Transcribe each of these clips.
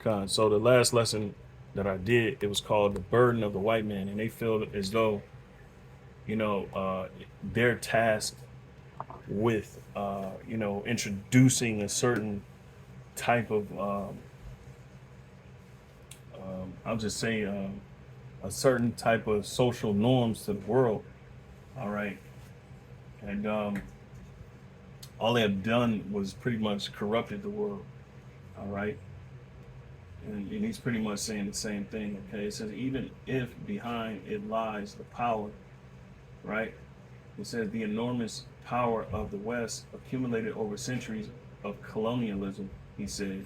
So the last lesson that I did, it was called the burden of the white man, and they feel as though you know they're tasked with introducing a certain type of I'll just say a certain type of social norms to the world. All right, and all they have done was pretty much corrupted the world. All right, and he's pretty much saying the same thing. Okay, it says even if behind it lies the power, right? It says the enormous power of the West accumulated over centuries of colonialism. He said,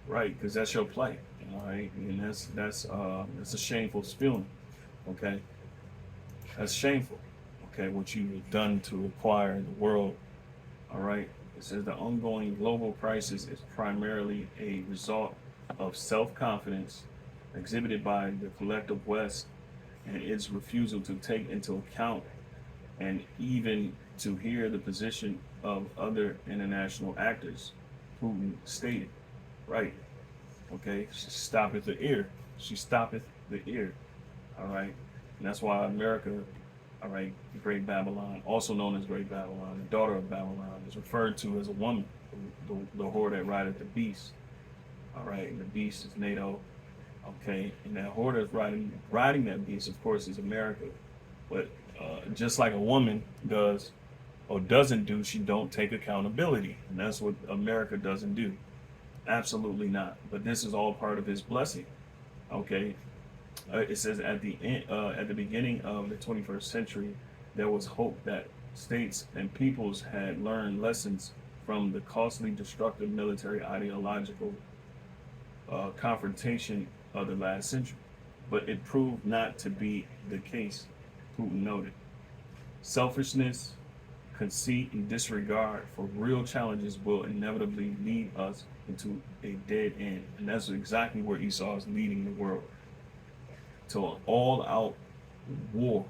right, because that's your plight, all right, and that's a shameful feeling. Okay, that's shameful. Okay, what you've done to acquire the world. All right. It says the ongoing global crisis is primarily a result of self-confidence exhibited by the collective West and its refusal to take into account and even to hear the position of other international actors. Putin stated, right? Okay, she stoppeth the ear. She stoppeth the ear. All right, and that's why America, all right, the Great Babylon, also known as Great Babylon, the daughter of Babylon, is referred to as a woman, the whore that rideth the beast. All right, and the beast is NATO. Okay, and that whore that's riding that beast, of course, is America. But just like a woman does or doesn't do, she don't take accountability, and that's what America doesn't do. Absolutely not. But this is all part of His blessing. Okay, it says at the beginning of the 21st century, there was hope that states and peoples had learned lessons from the costly, destructive military ideological confrontation of the last century. But it proved not to be the case, Putin noted. Selfishness, conceit, and disregard for real challenges will inevitably lead us into a dead end. And that's exactly where Esau is leading the world, to an all-out war,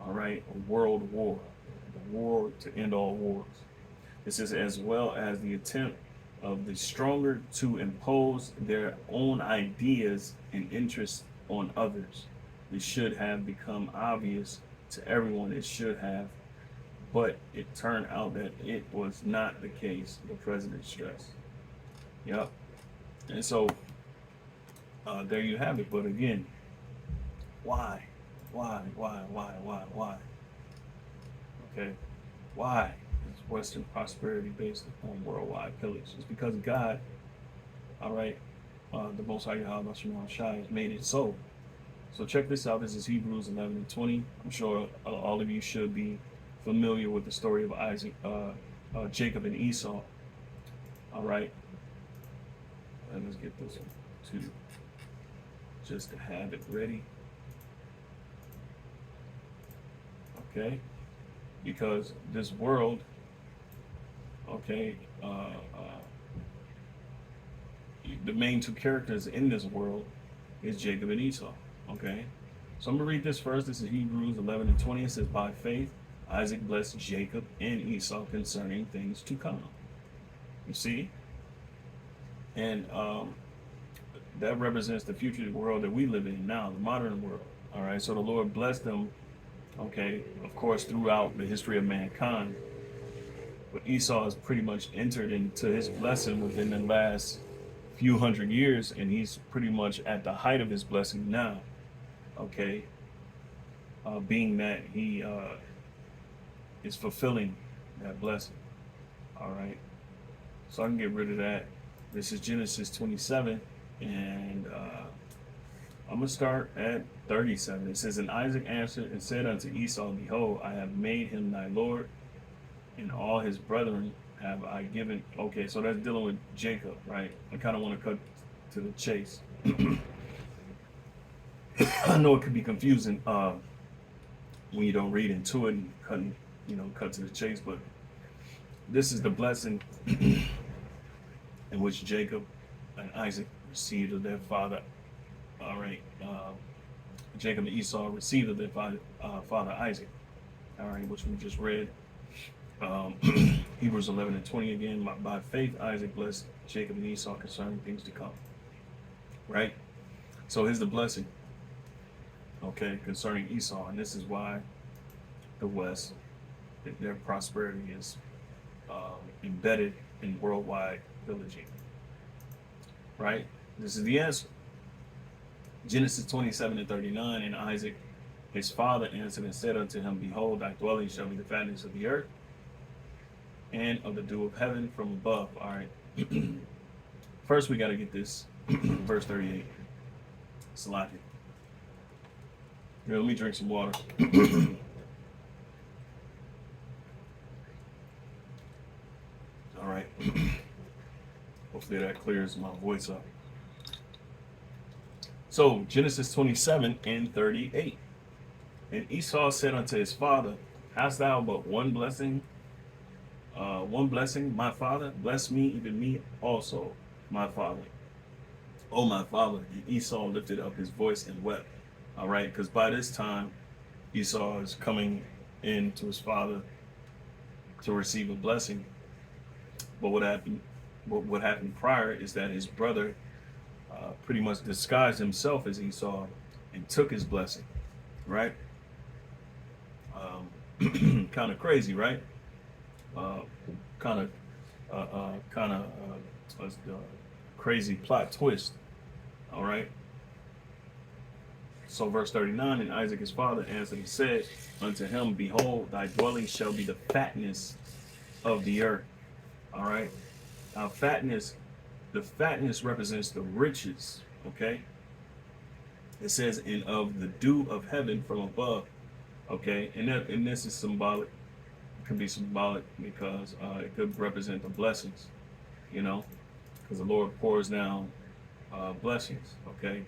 all right, a world war, the war to end all wars. This is as well as the attempt of the stronger to impose their own ideas and interests on others. It should have become obvious to everyone. It should have, but it turned out that it was not the case. The president stressed. Yep. And so there you have it. But again, why? Why? Okay. Why is Western prosperity based upon worldwide pillage? It's because God, all right, the Most High Yahweh Shai has made it so. So check this out. This is Hebrews 11 and 20. I'm sure all of you should be familiar with the story of Jacob and Esau. All right. Let's get this one too, just to have it ready. Okay, because this world, okay, the main two characters in this world is Jacob and Esau. Okay, so I'm gonna read this first. This is Hebrews 11 and 20. It says, "By faith, Isaac blessed Jacob and Esau concerning things to come." You see, and that represents the future world that we live in now, the modern world. All right, so the Lord blessed them. Okay, of course, throughout the history of mankind. But Esau has pretty much entered into his blessing within the last few hundred years, and he's pretty much at the height of his blessing now. Okay, being that he is fulfilling that blessing. All right, so I can get rid of that. This is Genesis 27, and I'm going to start at 37. It says, "And Isaac answered and said unto Esau, Behold, I have made him thy Lord, and all his brethren have I given." Okay, so that's dealing with Jacob, right? I kind of want to cut to the chase. I know it could be confusing when you don't read into it and cut to the chase, but this is the blessing in which Jacob and Isaac received of their father. All right, Jacob and Esau received of their father Isaac. All right, which we just read. Hebrews 11 and 20 again. By faith, Isaac blessed Jacob and Esau concerning things to come. right? So here's the blessing, okay, concerning Esau, and this is why the West, their prosperity is embedded in worldwide pillaging, right? This is the answer. Genesis 27:39, and Isaac, his father, answered and said unto him, Behold, thy dwelling shall be the fatness of the earth and of the dew of heaven from above. All right. First, we got to get this verse 38. Salaki. Here, let me drink some water. All right. Hopefully that clears my voice up. So, Genesis 27:38. And Esau said unto his father, Hast thou but one blessing? One blessing, my father? Bless me, even me also, my father. Oh, my father. And Esau lifted up his voice and wept. All right, because by this time, Esau is coming in to his father to receive a blessing. But what happened prior is that his brother pretty much disguised himself as Esau and took his blessing, right? Kind of crazy, right? Kind of crazy plot twist. All right. So verse 39, and Isaac his father answered and said unto him, Behold, thy dwelling shall be the fatness of the earth. All right. Now the fatness represents the riches. Okay. It says, and of the dew of heaven from above. Okay, and this is symbolic. It could be symbolic because it could represent the blessings, because the Lord pours down blessings. Okay,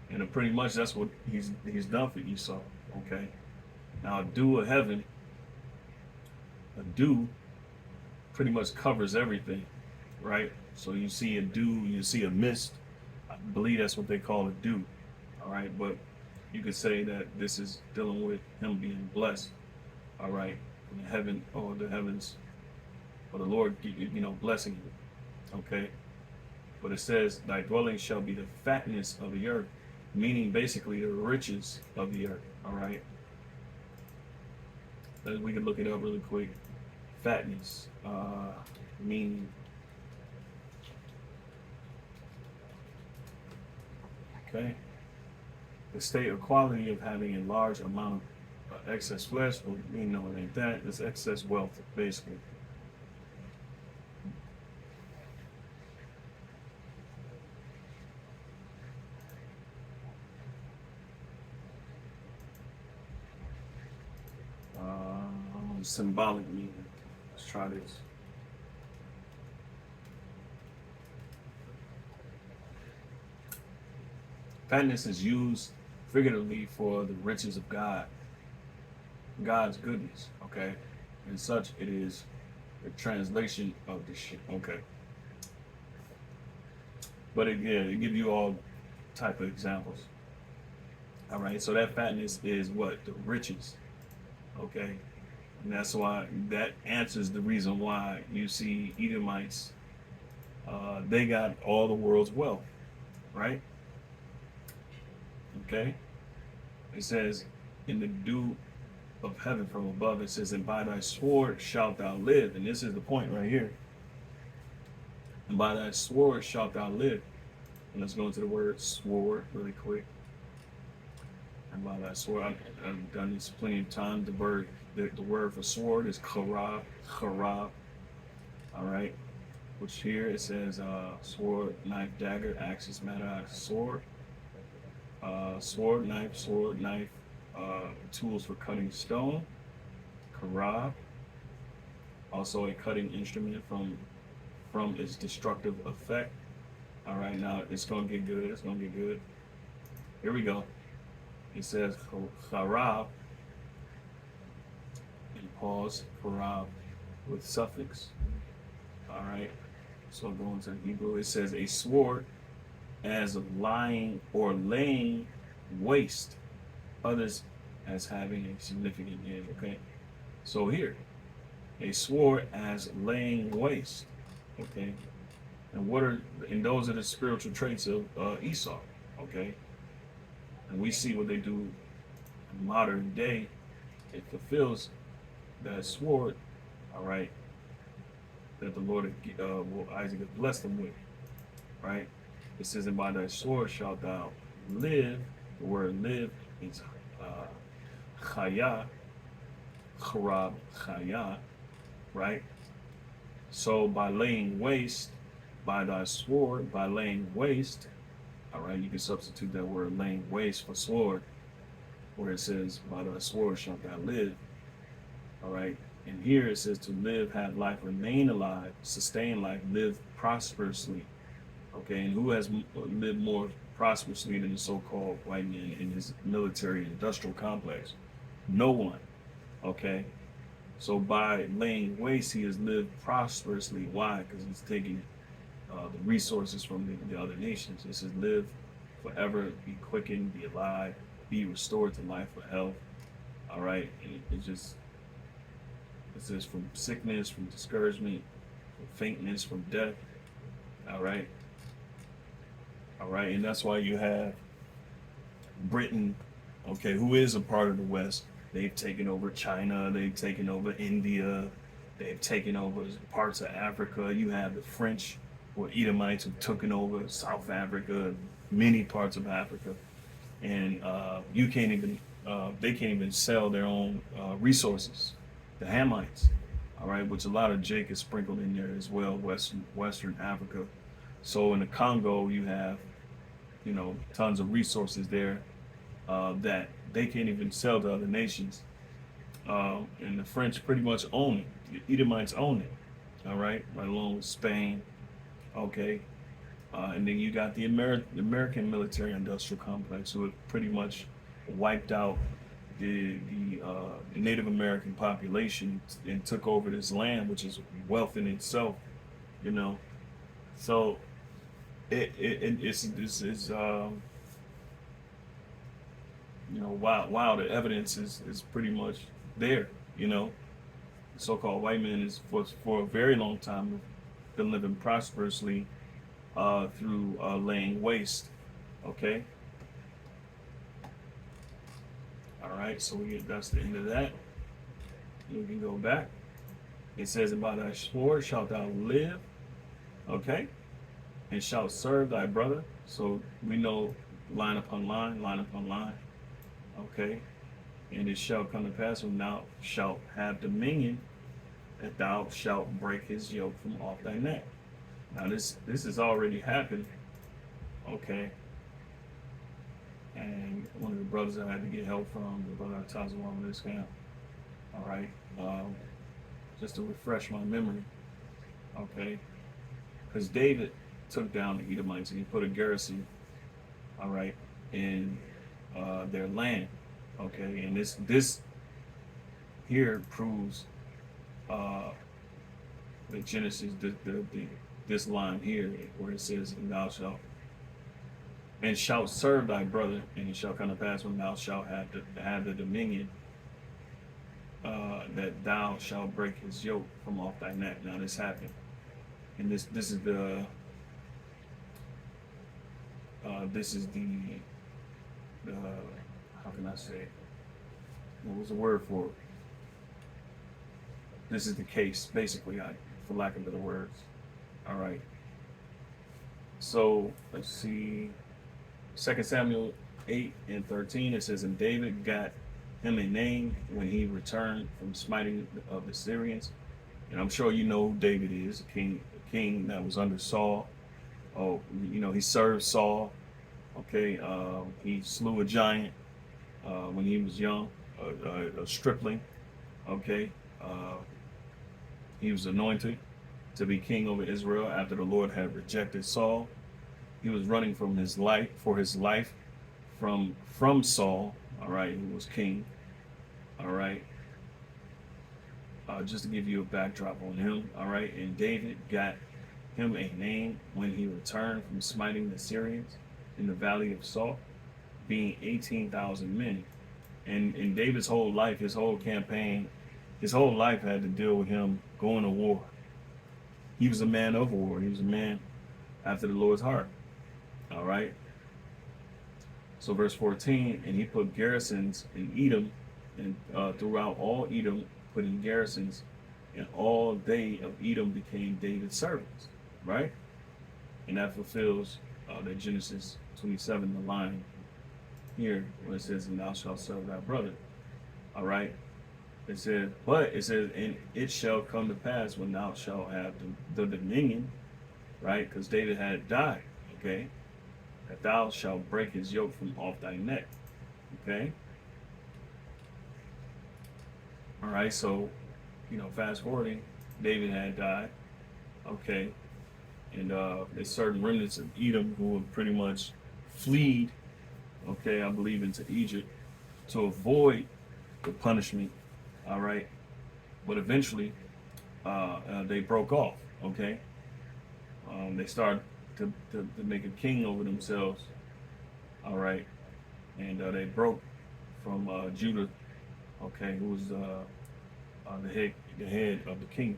and pretty much that's what he's done for Esau. Okay, now a dew of heaven, a dew pretty much covers everything, right? So you see a dew, you see a mist. I believe that's what they call a dew. All right, but you could say that this is dealing with him being blessed, all right, from heaven or the heavens, or the Lord, blessing you, okay? But it says, thy dwelling shall be the fatness of the earth, meaning basically the riches of the earth, all right? We can look it up really quick. Fatness, meaning, okay? The state or quality of having a large amount of excess flesh, or it ain't that. It's excess wealth, basically. Symbolic meaning. Let's try this. Fatness is used figuratively for the riches of God, God's goodness, okay? And such, it is a translation of this shit, okay? But it gives you all type of examples. All right, so that fatness is what? The riches, okay? And that's why, that answers the reason why you see Edomites, they got all the world's wealth, right? Okay? It says, in the dew of heaven from above, it says, and by thy sword shalt thou live. And this is the point right here. And by thy sword shalt thou live. And let's go into the word sword really quick. And by thy sword, I've done this plenty of times. The word for sword is charab. All right. Which here it says sword, knife, dagger, axis, matter, sword. Sword, knife, tools for cutting stone. Karab. Also a cutting instrument from its destructive effect. All right, now it's gonna get good. It's gonna get good. Here we go. It says charab, and pause, charab with suffix. All right. So going to Hebrew, it says a sword as of lying or laying waste, others as having a significant end. Okay. So here, a sword as laying waste. Okay. And those are the spiritual traits of Esau. Okay, and we see what they do in modern day. It fulfills that sword, all right, that the Lord will Isaac has blessed them with, right? It says, "And by thy sword shalt thou live." The word "live" is chaya, charab chaya, right? So by laying waste, by thy sword, by laying waste, all right, you can substitute that word "laying waste" for sword, where it says, "By thy sword shalt thou live." All right, and here it says to live, have life, remain alive, sustain life, live prosperously. Okay, and who has lived more prosperously than the so-called white man in his military industrial complex? No one. Okay, so by laying waste, he has lived prosperously. Why? Because he's taking the resources from the other nations. It says live forever, be quickened, be alive, be restored to life or health. All right, and it says from sickness, from discouragement, from faintness, from death. All right. All right. And that's why you have Britain, okay, who is a part of the West. They've taken over China, they've taken over India, they've taken over parts of Africa. You have the French or Edomites who've taken over South Africa, many parts of Africa. And you can't even, they can't even sell their own resources. The Hamites, all right, which a lot of Jake is sprinkled in there as well, Western Africa. So in the Congo, you have, tons of resources there that they can't even sell to other nations. And the French pretty much own it. The Edomites own it, all right along with Spain, okay. And then you got the American military-industrial complex, who have pretty much wiped out the Native American population and took over this land, which is wealth in itself, So it's wow, the evidence is pretty much there. The so-called white man is for a very long time been living prosperously through laying waste. Okay. All right, so that's the end of that. You can go back. It says, "And by thy sword shalt thou live," okay, "and shalt serve thy brother." So we know line upon line, okay. "And it shall come to pass when thou shalt have dominion, that thou shalt break his yoke from off thy neck." Now this has already happened, okay. And one of the brothers I had to get help from, the brother Tazawan with this camp. All right, just to refresh my memory, okay, because David took down the Edomites and he put a garrison, all right, in their land, okay, and this here proves the Genesis, this line here where it says, "And thou shalt serve thy brother, and it shall come to pass when thou shalt have the dominion, that thou shalt break his yoke from off thy neck." Now this happened, and this is the how can I say it? What was the word for it? This is the case, basically, for lack of better words. All right. So let's see. 2 Samuel 8:13, it says, "And David got him a name when he returned from smiting of the Syrians." And I'm sure you know who David is, a king that was under Saul. Oh, he served Saul. Okay, he slew a giant when he was young, a stripling. Okay, he was anointed to be king over Israel after the Lord had rejected Saul. He was running for his life from Saul, all right, who was king, all right. Just to give you a backdrop on him, all right. And David got him a name when he returned from smiting the Syrians in the valley of Salt, being 18,000 men. And in David's whole life, his whole campaign, his whole life had to deal with him going to war. He was a man of war. He was a man after the Lord's heart. All right. So verse 14, and he put garrisons in Edom, and throughout all Edom, putting garrisons, and all they of Edom became David's servants. Right. And that fulfills the Genesis 27, the line here where it says, and thou shalt serve thy brother. All right. It says, but it says, and it shall come to pass when thou shalt have the dominion, right? Because David had died, okay? That thou shalt break his yoke from off thy neck, okay? All right, so, fast forwarding, David had died, okay? And there's certain remnants of Edom who have pretty much fled, okay, I believe into Egypt to avoid the punishment, all right? But eventually, they broke off, okay? They started to make a king over themselves, all right? And they broke from Judah, okay, who was the head of the king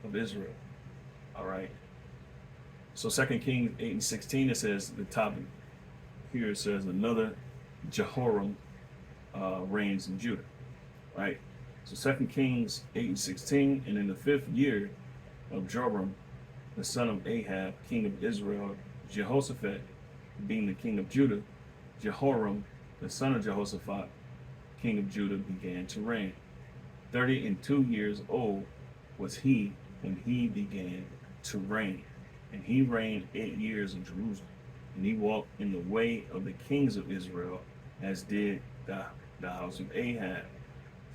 of Israel, all right? So 2 Kings 8:16, it says, the top here, it says, another Jehoram reigns in Judah, right? So 2 Kings 8:16, and in the 5th year of Joram, the son of Ahab, king of Israel, Jehoshaphat, being the king of Judah, Jehoram, the son of Jehoshaphat, king of Judah, began to reign. 32 years old was he when he began to reign. And he reigned 8 years in Jerusalem. And he walked in the way of the kings of Israel, as did the house of Ahab.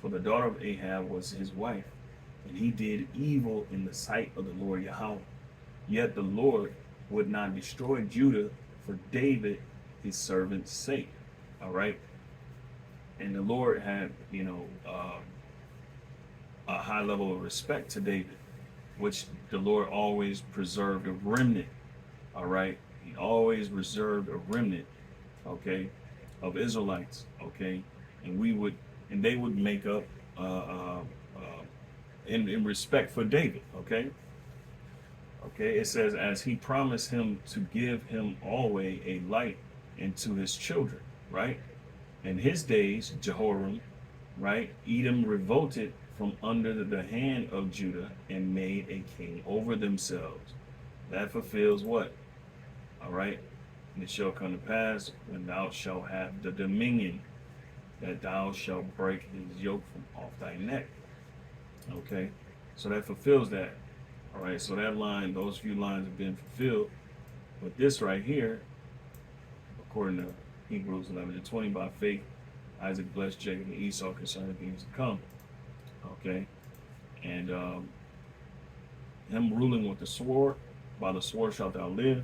For the daughter of Ahab was his wife, and he did evil in the sight of the Lord Yahweh. Yet the Lord would not destroy Judah for David, his servant's sake. All right. And the Lord had, a high level of respect to David, which the Lord always preserved a remnant. All right. He always reserved a remnant, okay, of Israelites, okay, and they would make up in respect for David, okay. Okay, it says, as he promised him to give him always a light into his children, right? In his days, Jehoram, right, Edom revolted from under the hand of Judah and made a king over themselves. That fulfills what? All right. And it shall come to pass when thou shalt have the dominion, that thou shalt break his yoke from off thy neck. Okay. So that fulfills that. All right. So that line, those few lines have been fulfilled. But this right here, according to Hebrews 11:20, by faith, Isaac blessed Jacob and Esau concerning things to come. Okay. And him ruling with the sword, by the sword shalt thou live.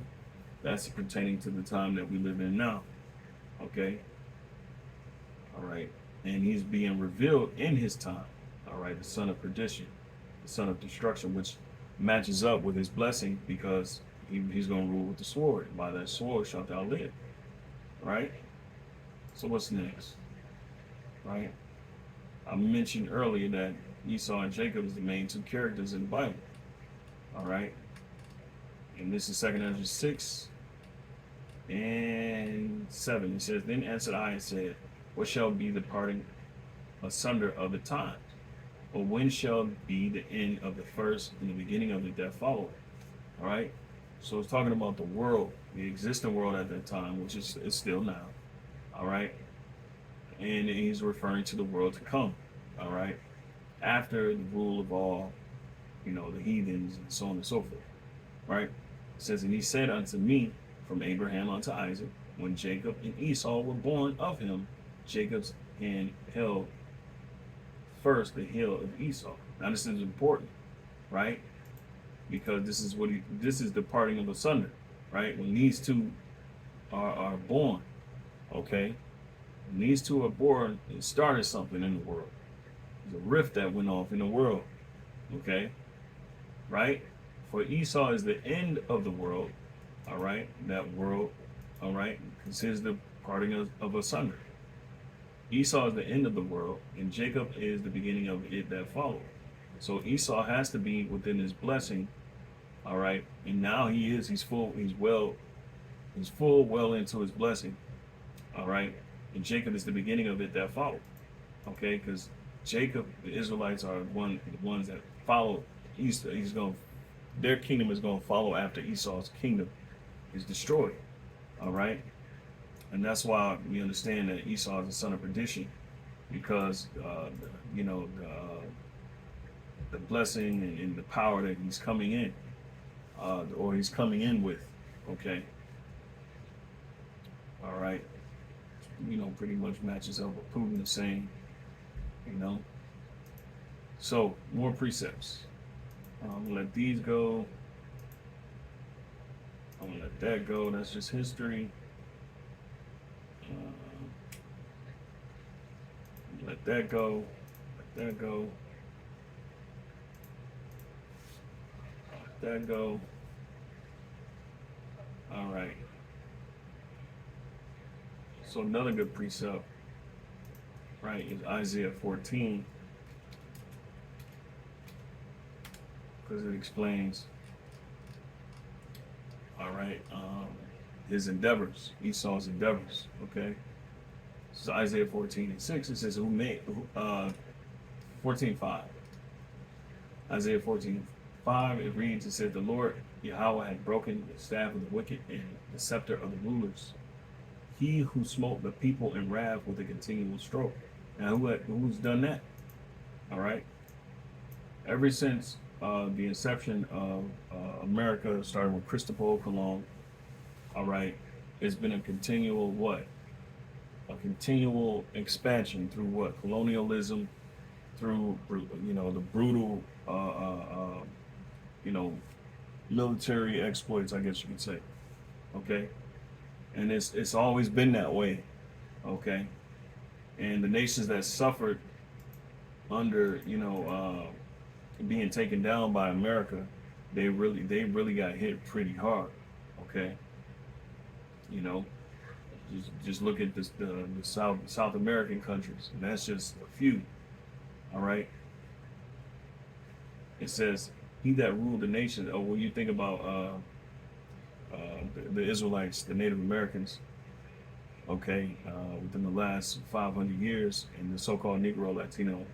That's pertaining to the time that we live in now. Okay. All right. And he's being revealed in his time. All right. The son of perdition, the son of destruction, which matches up with his blessing, because he's going to rule with the sword. By that sword shalt thou live. Right. So what's next? Right. I mentioned earlier that Esau and Jacob is the main two characters in the Bible. All right. And this is 2 Ezra 6 and 7. It says, then answered I and said, what shall be the parting asunder of the times? Or when shall be the end of the first and the beginning of the that followeth? All right. So it's talking about the world, the existing world at that time, which is still now. All right. And he's referring to the world to come. All right. After the rule of all, the heathens and so on and so forth. Right. It says, and he said unto me, from Abraham unto Isaac, when Jacob and Esau were born of him, Jacob's hand held first the heel of Esau. Now this is important, right? Because this is the parting of asunder, right? When these two are born, okay? When these two are born, it started something in the world. There's a rift that went off in the world, okay? Right? For Esau is the end of the world, all right? That world, all right, considers the parting of asunder. Esau is the end of the world, and Jacob is the beginning of it that followed. So Esau has to be within his blessing, All right. And now he's full, he's full well into his blessing. All right. And Jacob is the beginning of it that followed. Okay, because Jacob, the Israelites are the ones that follow Esau. Their kingdom is going to follow after Esau's kingdom is destroyed. All right, and that's why we understand that Esau is the son of perdition, because you know the blessing and the power that he's coming in, or he's coming in with. Okay, all right, pretty much matches up what Putin is saying. You know, so more precepts. I'm gonna let these go. I'm gonna let that go. That's just history. Let that go. Let that go. Let that go. All right. So another good precept, right, is Isaiah 14, because it explains, all right, his endeavors, Esau's endeavors. Okay. So Isaiah 14:6, it says, 14:5. Isaiah 14:5, it reads, it says, the Lord Yahweh had broken the staff of the wicked and the scepter of the rulers. He who smote the people in wrath with a continual stroke. Now, who's done that? All right. Ever since the inception of America, starting with Christopher Colon, all right, it's been a continual what? A continual expansion through what? Colonialism, through the brutal military exploits, I guess you could say. Okay, and it's always been that way. Okay, and the nations that suffered under being taken down by America, they really got hit pretty hard. Okay, just look at the South American countries, and that's just a few. All right. It says, "He that ruled the nation." Oh, when you think about the Israelites, the Native Americans, okay, within the last 500 years, and the so-called Negro Latino.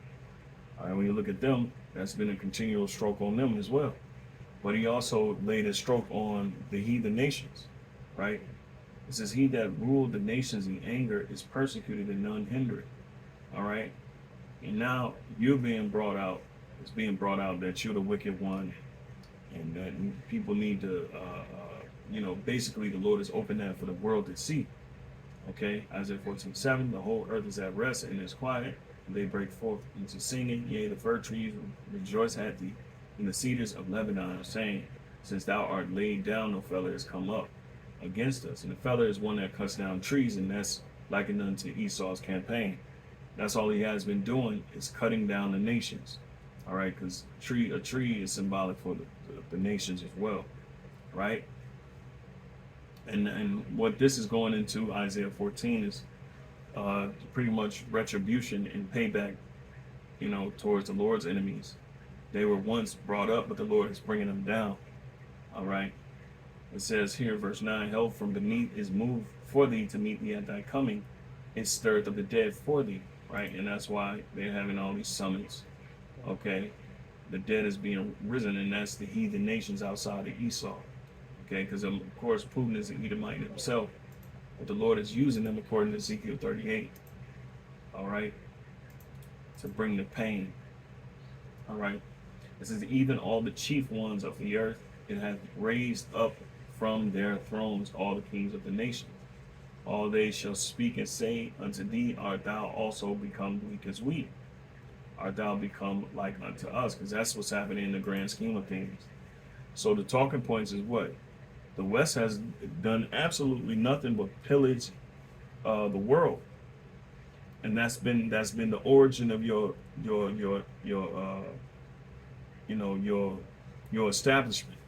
All right, when you look at them, that's been a continual stroke on them as well. But he also laid a stroke on the heathen nations, right? It says, "He that ruled the nations in anger is persecuted and none hindered." All right, and now you're being brought out. It's being brought out that you're the wicked one, and that people need to, basically the Lord has opened that for the world to see. Okay, Isaiah 14:7, the whole earth is at rest and is quiet. They break forth into singing, yea, the fir trees rejoice at thee, and the cedars of Lebanon are saying, since thou art laid down, no fellow has come up against us. And the fellow is one that cuts down trees, and that's likened unto Esau's campaign. That's all he has been doing, is cutting down the nations. All right, because a tree is symbolic for the nations as well, right? And what this is going into, Isaiah 14, is pretty much retribution and payback, towards the Lord's enemies. They were once brought up, but the Lord is bringing them down. All right. It says here, verse 9, hell from beneath is moved for thee to meet thee at thy coming. It stirreth up the dead for thee, right? And that's why they're having all these summits. Okay. The dead is being risen, and that's the heathen nations outside of Esau. Okay, because of course Putin is an Edomite himself, but the Lord is using them according to Ezekiel 38. All right, to bring the pain. All right, this is even all the chief ones of the earth. It hath raised up from their thrones all the kings of the nation. All they shall speak and say unto thee, art thou also become weak as we? Art thou become like unto us? Because that's what's happening in the grand scheme of things. So the talking points is what? The West has done absolutely nothing but pillage the world, and that's been the origin of your establishment.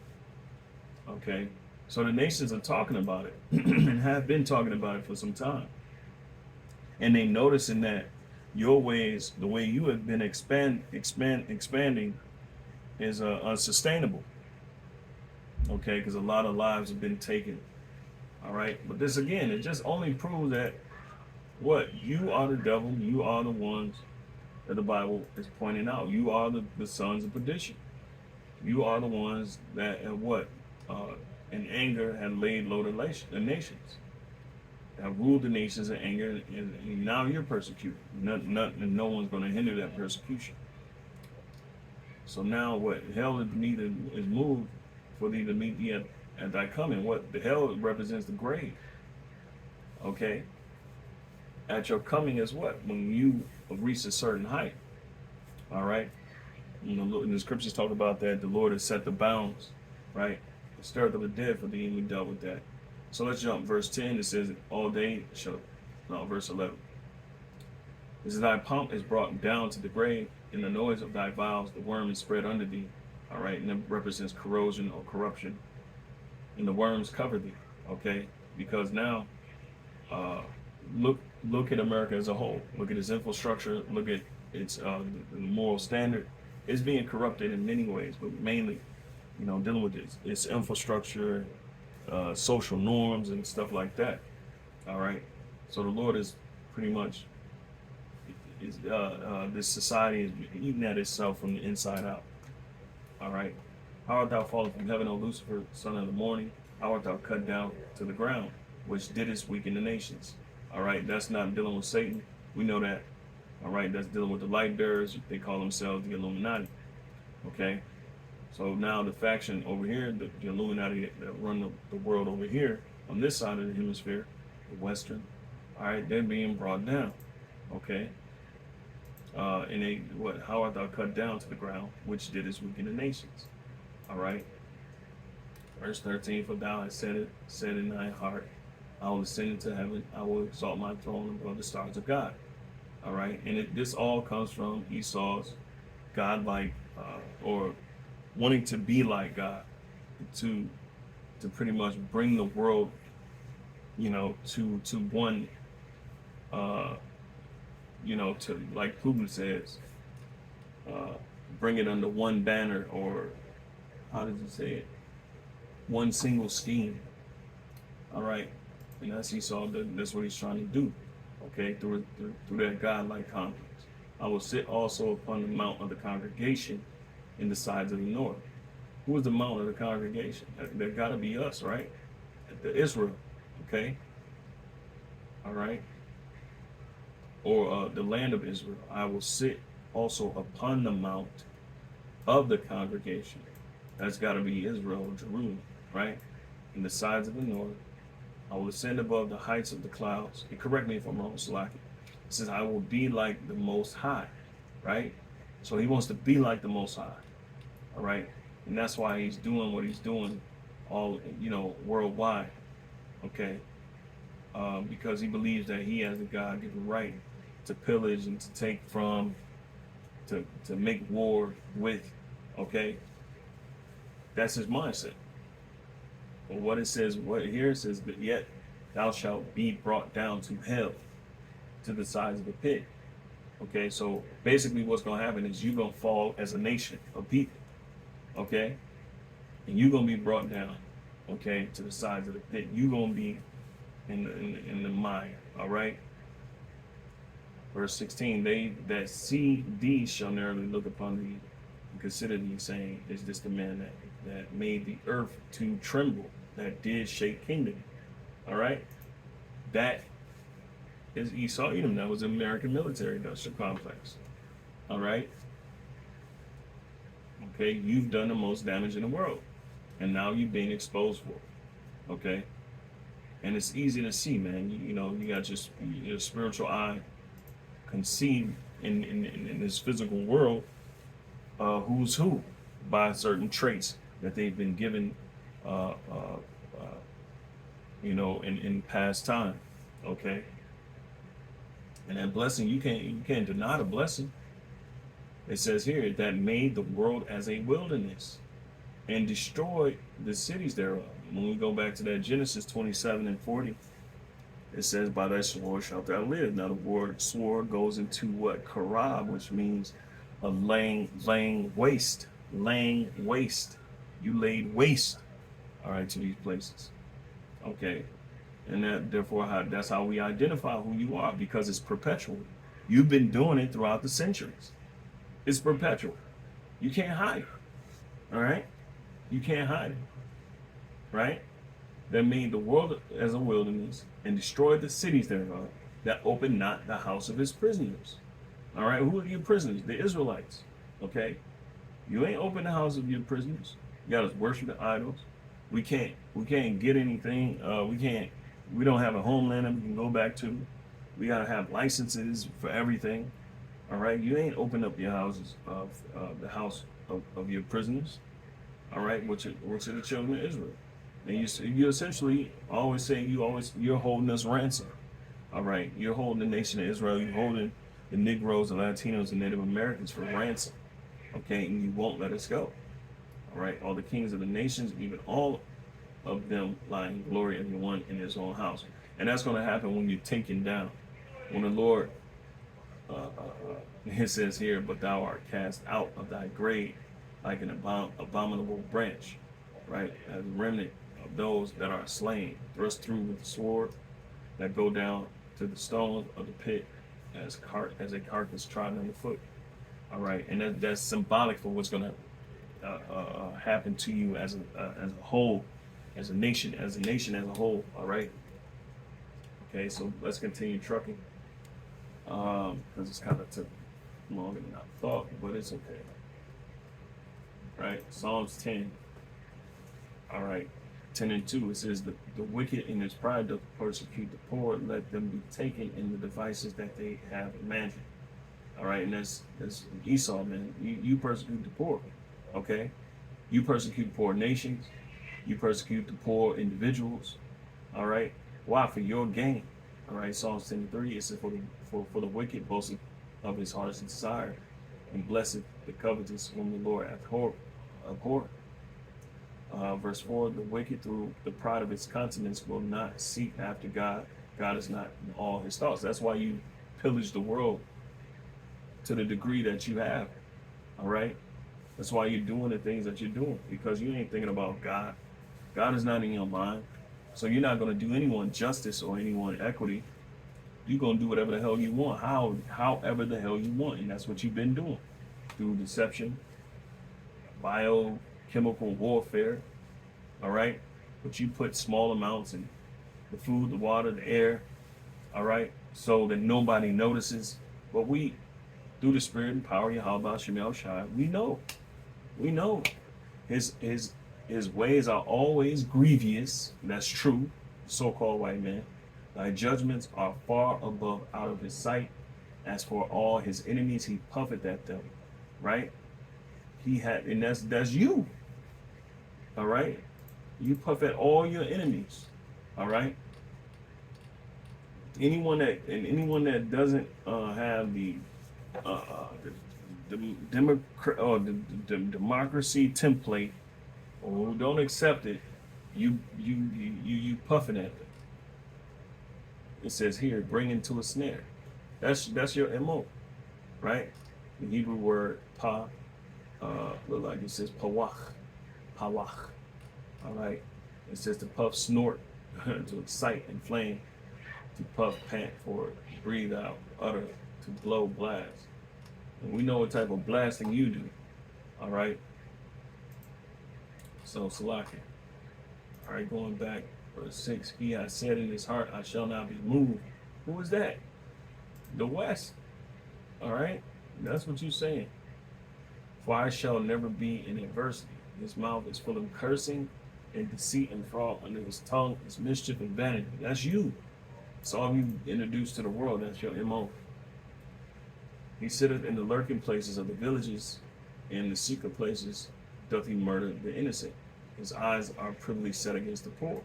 Okay, so the nations are talking about it and have been talking about it for some time, and they noticing that your ways, the way you have been expanding, is unsustainable. Okay, because a lot of lives have been taken. All right, but this again, it just only proves that what you are the devil, you are the ones that the Bible is pointing out. You are the sons of perdition. You are the ones that what uh, in anger had laid low the nations, have ruled the nations in anger, and now you're persecuted. No one's going to hinder that persecution. So now what? Hell is moved for thee to meet thee at thy coming. What the hell represents the grave. Okay. At your coming is what? When you have reached a certain height. All right. You know, in the scriptures talk about that the Lord has set the bounds, right? The stirred of the dead for thee, and we dealt with that. So let's jump. Verse 10. It says, all day shall, no, verse 11. It says, thy pomp is brought down to the grave, in the noise of thy vows, the worm is spread under thee. All right, and it represents corrosion or corruption. And the worms cover thee. Okay, because now, look at America as a whole. Look at its infrastructure. Look at its the moral standard. It's being corrupted in many ways, but mainly, dealing with its infrastructure, social norms, and stuff like that. All right, so the Lord is pretty much this society is eating at itself from the inside out. All right. How art thou fallen from heaven, O Lucifer, son of the morning? How art thou cut down to the ground, which didst weaken the nations? All right. That's not dealing with Satan. We know that. All right. That's dealing with the light bearers. They call themselves the Illuminati. Okay. So now the faction over here, the Illuminati that run the world over here on this side of the hemisphere, the Western, all right, they're being brought down. Okay. And how art thou cut down to the ground, which didst weaken the nations? All right. Verse 13, for thou hast said in thy heart, I will ascend into heaven, I will exalt my throne above the stars of God. All right. And this all comes from Esau's godlike, or wanting to be like God, to pretty much bring the world, to one, to, like Putin says, bring it under one banner, or how does he say it? One single scheme. All right, and that's Esau. That's what he's trying to do. Okay, through that godlike complex. I will sit also upon the mount of the congregation in the sides of the north. Who is the mount of the congregation? That got to be us, right? The Israel. Okay. All right. Or the land of Israel. I will sit also upon the mount of the congregation. That's got to be Israel or Jerusalem, right? In the sides of the north. I will ascend above the heights of the clouds. And correct me if I'm wrong, Salaki. It says, I will be like the Most High, right? So he wants to be like the Most High, all right? And that's why he's doing what he's doing all, worldwide, okay? Because he believes that he has the God-given right to pillage and to take from, to make war with, okay? That's his mindset. But what it says but yet thou shalt be brought down to hell, to the sides of the pit. Okay, so basically what's going to happen is you're going to fall as a nation of people, okay? And you're going to be brought down, okay, to the sides of the pit. You're going to be in the mire, all right? Verse 16, they that see thee shall narrowly look upon thee and consider thee, saying, is this the man that made the earth to tremble, that did shake kingdom? All right? That is Esau Edom. That was the American military industrial complex. All right? Okay, you've done the most damage in the world, and now you're being exposed for it. Okay? And it's easy to see, man. You got your spiritual eye can see in this physical world who's who by certain traits that they've been given, in past time. Okay? And that blessing, you can't deny the blessing. It says here that made the world as a wilderness and destroyed the cities thereof. When we go back to that Genesis 27 and 40, it says, by thy sword shalt thou live. Now the word sword goes into what? Karab, which means a laying waste. Laying waste. You laid waste all right, to these places. Okay, and that's how we identify who you are, because it's perpetual. You've been doing it throughout the centuries. It's perpetual. You can't hide it. All right, you can't hide it. Right? That made the world as a wilderness and destroyed the cities thereof, that opened not the house of his prisoners. All right, who are your prisoners? The Israelites. Okay, you ain't open the house of your prisoners. You got us worship the idols. We can't get anything. We don't have a homeland that we can go back to. We gotta have licenses for everything. All right, you ain't open up your houses of the house of your prisoners. All right, which are the children of Israel. And you essentially always say you're holding us ransom. All right, you're holding the nation of Israel. You're holding the Negroes, the Latinos, and Native Americans for ransom. Okay, and you won't let us go. All right, all the kings of the nations, even all of them, lie in glory, everyone in his own house. And that's going to happen when you're taken down. When the Lord, it says here, but thou art cast out of thy grave like an abominable branch, right? As a remnant of those that are slain, thrust through with the sword, that go down to the stones of the pit as a carcass trodden underfoot. All right, and that's symbolic for what's going to happen to you as a whole, as a nation as a whole. All right. Okay, so let's continue trucking, because it's kind of took longer than I thought, but it's okay. Right, Psalms 10. All right, 10 and 2. It says, the wicked in his pride doth persecute the poor, let them be taken in the devices that they have imagined. All right, and that's Esau, man. You persecute the poor, okay? You persecute poor nations. You persecute the poor individuals. All right, why? For your gain. All right, Psalms 10 and 3. It says, for the wicked boasteth of his heart's desire, and blessed the covetous whom the Lord abhor. Verse 4, the wicked through the pride of his countenance will not seek after God. God is not in all his thoughts. That's why you pillage the world to the degree that you have. All right, that's why you're doing the things that you're doing, because you ain't thinking about God. God is not in your mind, so you're not going to do anyone justice or anyone equity. You're going to do whatever the hell you want, however the hell you want, and that's what you've been doing through deception, biochemical warfare. All right, but you put small amounts in the food, the water, the air. All right, so that nobody notices. But we, through the Spirit and power, Yahweh Shemel Shai, we know his ways are always grievous. That's true. So-called white man. Thy judgments are far above out of his sight. As for all his enemies, he puffeth at them. Right? And that's you. All right? You puff at all your enemies. All right? Anyone that doesn't have the democracy template, or who don't accept it, you puffing at them. It says here, bring into a snare. That's your MO, right? The Hebrew word pa, look like it says pawach. All right. It says to puff, snort, to excite, inflame, to puff, pant, for breathe out, utter, to blow, blast. And we know what type of blasting you do. All right. So Salaki. All right, going back, verse 6. He has said in his heart, I shall not be moved. Who is that? The West. All right. That's what you're saying. For I shall never be in adversity. His mouth is full of cursing and deceit and fraud. Under his tongue is mischief and vanity. That's you. That's all you introduced to the world. That's your MO. He sitteth in the lurking places of the villages, in the secret places doth he murder the innocent. His eyes are privily set against the poor.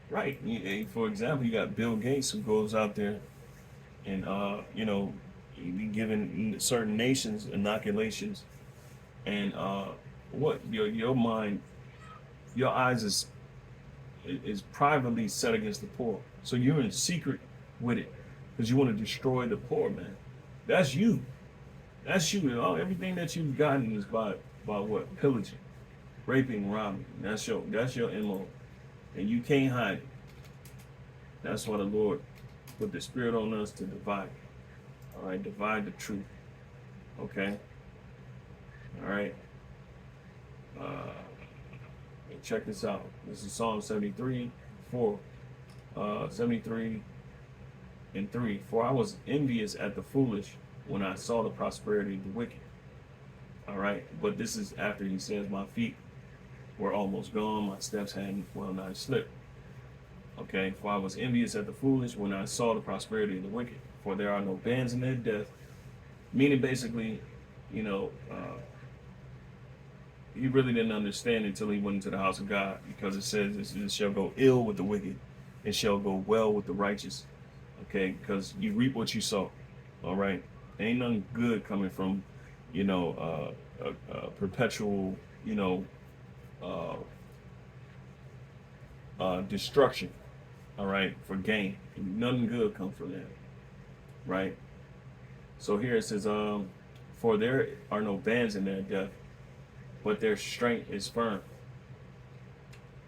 Right. For example, you got Bill Gates, who goes out there and giving certain nations inoculations, and what your mind, your eyes is privately set against the poor. So you're in secret with it because you want to destroy the poor, man. That's you. That's you. Everything that you've gotten is by what? Pillaging, raping, robbing. That's your MO. and you can't hide it. That's why the Lord put the Spirit on us to divide. All right, divide the truth. Okay. All right. Check this out. This is Psalm 73, 4. 73 and 3. For I was envious at the foolish when I saw the prosperity of the wicked. All right. But this is after he says, my feet were almost gone, my steps had well nigh slipped. Okay. For I was envious at the foolish when I saw the prosperity of the wicked. For there are no bands in their death. Meaning basically, you know, he really didn't understand until he went into the house of God, because it says it shall go ill with the wicked, it shall go well with the righteous. Okay, because you reap what you sow. All right, ain't nothing good coming from, you know, perpetual, you know, destruction. All right, for gain. Nothing good comes from that. Right. So here it says, for there are no bands in their death, but their strength is firm.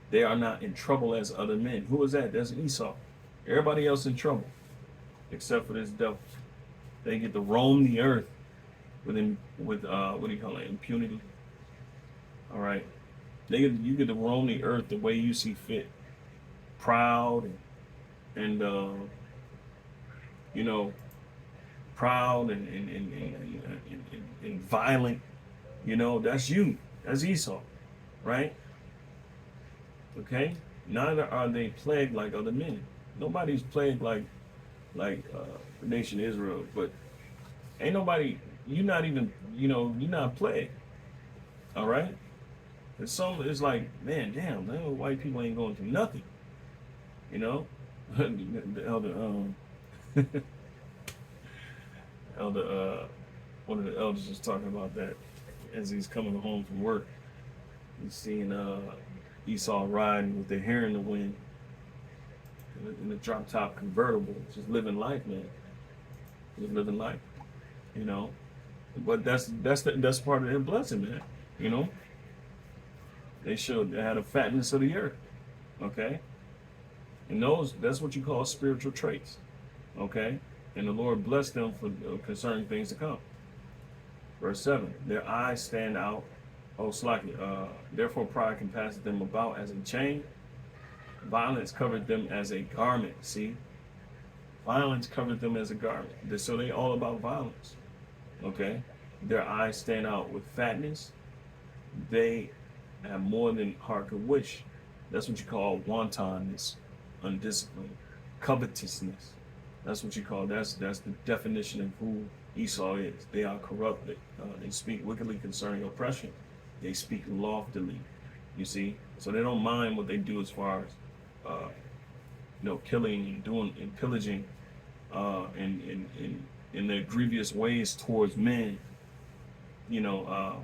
They are not in trouble as other men. Who is that? That's Esau. Everybody else in trouble, except for this devil. They get to roam the earth with what do you call it? Impunity. All right. You get to roam the earth the way you see fit. Proud and you know, proud and violent. You know, that's you. That's Esau, right? Okay. Neither are they plagued like other men. Nobody's plagued like the nation Israel, but ain't nobody. You're not even. You know, you're not plagued. All right. It's like, man, damn, white people ain't going through nothing. You know, the elder one of the elders was talking about that as he's coming home from work. He's seeing Esau riding with their hair in the wind in a drop top convertible, just living life, man. Just living life, you know. But that's part of their blessing, man. You know, they had a fatness of the earth, okay. And that's what you call spiritual traits, okay. And the Lord blessed them for concerning things to come. Verse 7, their eyes stand out. Oh, slacky. Therefore pride compasseth them about as a chain. Violence covered them as a garment. See? Violence covered them as a garment. So they all about violence. Okay? Their eyes stand out with fatness. They have more than heart could wish. That's what you call wantonness, undisciplined, covetousness. That's what you call, that's the definition of who Esau is. They are corrupt. They speak wickedly concerning oppression. They speak loftily. You see, so they don't mind what they do as far as killing and doing and pillaging, in their grievous ways towards men. You know,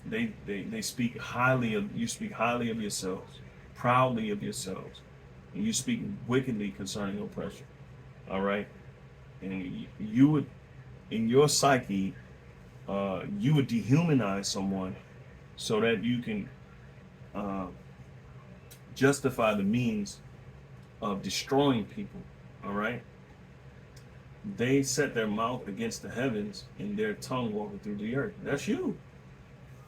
they speak highly of you. Speak highly of yourselves, proudly of yourselves, and you speak wickedly concerning oppression. All right, and you would, in your psyche, you would dehumanize someone so that you can justify the means of destroying people. All right, they set their mouth against the heavens and their tongue walking through the earth. That's you.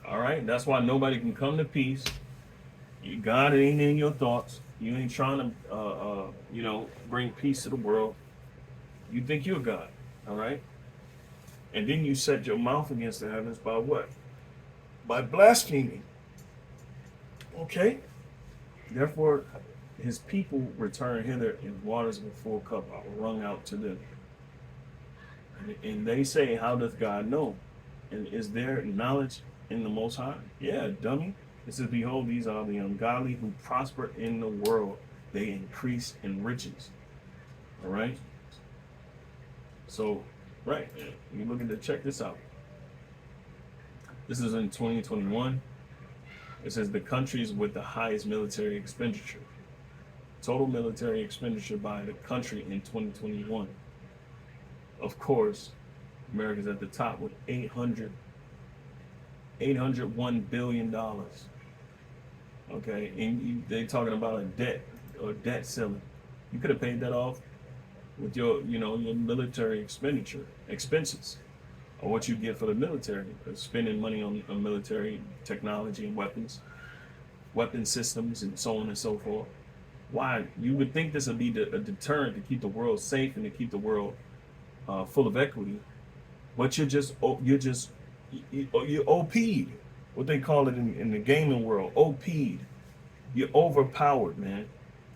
All right, that's why nobody can come to peace. God ain't in your thoughts. You ain't trying to bring peace to the world. You think you're God, all right? And then you set your mouth against the heavens by what? By blaspheming. Okay? Therefore, his people return hither in waters of a full cup are wrung out to them. And they say, how doth God know? And is there knowledge in the Most High? Yeah, dummy. It says, behold, these are the ungodly who prosper in the world. They increase in riches. All right? So, right, you're looking to check this out. This is in 2021. It says the countries with the highest military expenditure. Total military expenditure by the country in 2021. Of course, America's at the top with $801 billion. Okay, and they talking about a debt or debt ceiling. You could have paid that off with your, your military expenses, or what you get for the military, spending money on military technology and weapon systems, and so on and so forth. Why? You would think this would be a deterrent to keep the world safe and to keep the world full of equity, but you OP'd. What they call it in the gaming world, OP'd. You're overpowered, man.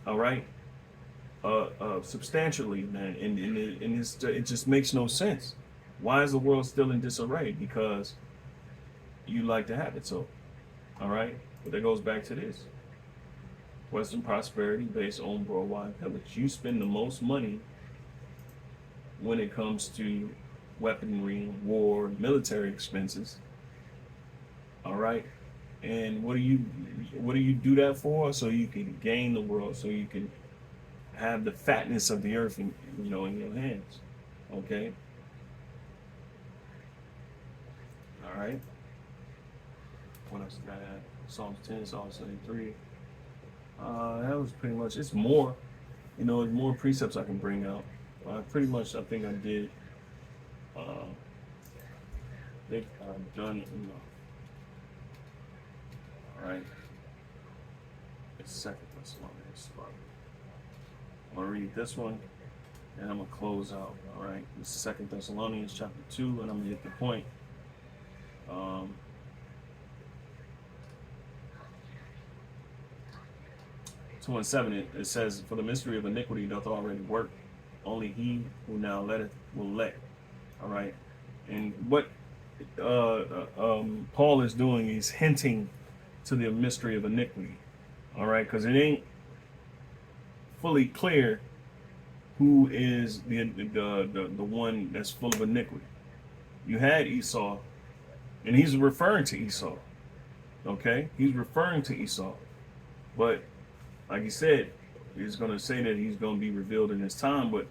All right, substantially, man, and it just makes no sense. Why is the world still in disarray? Because you like to have it so. All right, but that goes back to this: Western prosperity based on worldwide pillage. You spend the most money when it comes to weaponry, war, military expenses. All right, and what do you do that for? So you can gain the world, so you can have the fatness of the earth in your hands. Okay, all right. What else did I have? Psalms 10, Psalms 73. That was pretty much. It's more, there's more precepts I can bring out. Pretty much, I think I did. Uh, they done. All right. It's Second Thessalonians. I'm gonna read this one, and I'm gonna close out. All right. It's Second Thessalonians chapter 2, and I'm gonna get the point. Um, 2 and 7, it says, "For the mystery of iniquity doth already work. Only he who now letteth will let." All right. And what Paul is doing is hinting to the mystery of iniquity. All right, because it ain't fully clear who is the one that's full of iniquity. You had Esau, and he's referring to Esau. Okay, he's referring to Esau, but like he said, he's going to say that he's going to be revealed in his time. But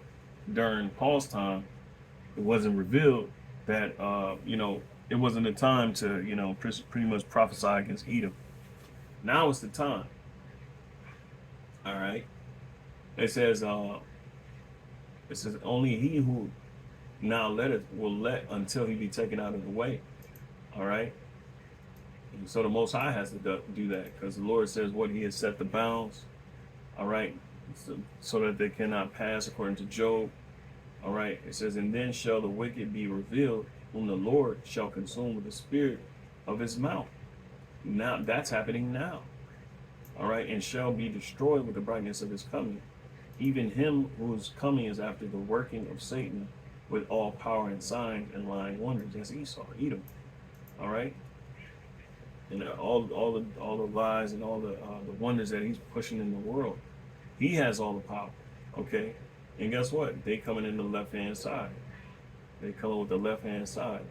during Paul's time, it wasn't revealed that it wasn't a time to pretty much prophesy against Edom. Now is the time. All right. It says only he who now letteth will let until he be taken out of the way. All right. And so the Most High has to do that, because the Lord says what he has set the bounds. All right. So that they cannot pass, according to Job. All right. It says, "And then shall the wicked be revealed, whom the Lord shall consume with the spirit of his mouth." Now that's happening now. All right. "And shall be destroyed with the brightness of his coming. Even him whose coming is after the working of Satan with all power and signs and lying wonders." That's Esau, Edom. All right. And all the lies and all the wonders that he's pushing in the world. He has all the power. Okay. And guess what? They coming in the left hand side. They coming with the left hand side.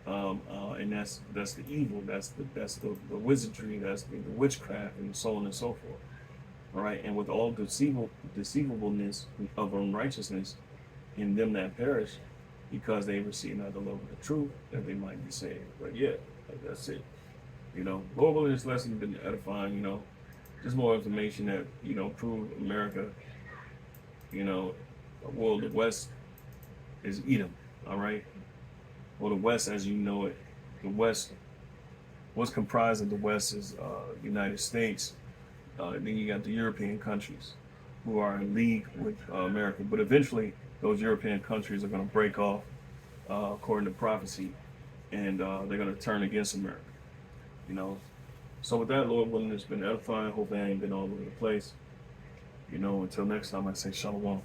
And that's the evil. That's the wizardry. That's the witchcraft, and so on and so forth. All right. And with all deceivableness of unrighteousness in them that perish, because they receive not the love of the truth, that they might be saved. But yeah, that's it. Lord willing, this lesson has been edifying. Just more information that prove America. Well, the West is Edom. All right. Well, the West, as you know it, the West, what's comprised of the West is United States. Then you got the European countries who are in league with America. But eventually, those European countries are going to break off, according to prophecy, and they're going to turn against America. So with that, Lord willing, it's been edifying. Hope I ain't been all over the place. Until next time, I say shalom.